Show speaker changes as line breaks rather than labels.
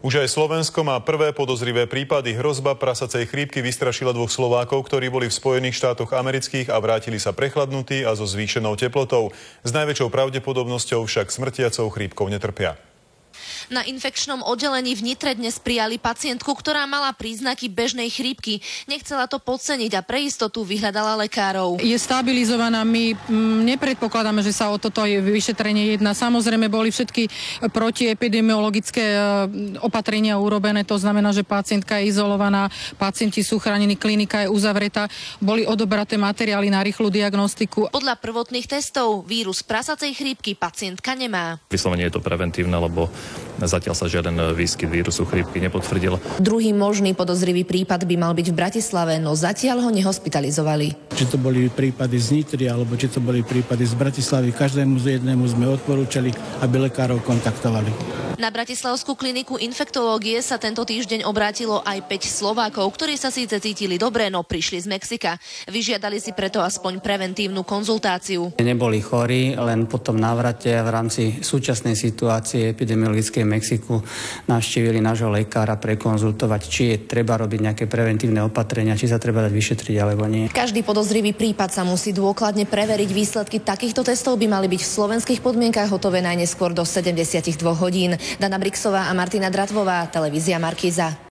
Už aj Slovensko má prvé podozrivé prípady. Hrozba prasacej chrípky vystrašila 2 Slovákov, ktorí boli v Spojených štátoch amerických a vrátili sa prechladnutí a so zvýšenou teplotou. S najväčšou pravdepodobnosťou však smrtiacou chrípkou netrpia.
Na infekčnom oddelení v Nitre dnes prijali pacientku, ktorá mala príznaky bežnej chrípky. Nechcela to podceniť a pre istotu vyhľadala lekárov.
Je stabilizovaná, my nepredpokladáme, že sa o toto vyšetrenie jedná. Samozrejme boli všetky protiepidemiologické opatrenia urobené, to znamená, že pacientka je izolovaná, pacienti sú chránení, klinika je uzavretá, boli odobraté materiály na rýchlu diagnostiku.
Podľa prvotných testov vírus prasacej chrípky pacientka nemá.
Vyslovene je to preventívne, lebo zatiaľ sa žiaden výskyt vírusu chrípky nepotvrdil.
Druhý možný podozrivý prípad by mal byť v Bratislave, no zatiaľ ho nehospitalizovali.
Či to boli prípady z Nitry, alebo či to boli prípady z Bratislavy, každému z jednému sme odporúčali, aby lekárov kontaktovali.
Na bratislavskú kliniku infektológie sa tento týždeň obrátilo aj 5 Slovákov, ktorí sa síce cítili dobre, no prišli z Mexika. Vyžiadali si preto aspoň preventívnu konzultáciu.
Neboli chorí, len po tom návrate v rámci súčasnej situácie epidemiologickej v Mexiku navštívili nášho lekára prekonzultovať, či je treba robiť nejaké preventívne opatrenia, či sa treba dať vyšetriť alebo nie.
Každý podozrivý prípad sa musí dôkladne preveriť. Výsledky takýchto testov by mali byť v slovenských podmienkach hotové najneskôr do 72 hodín. Dana Brixová a Martina Dratvová, televízia Markíza.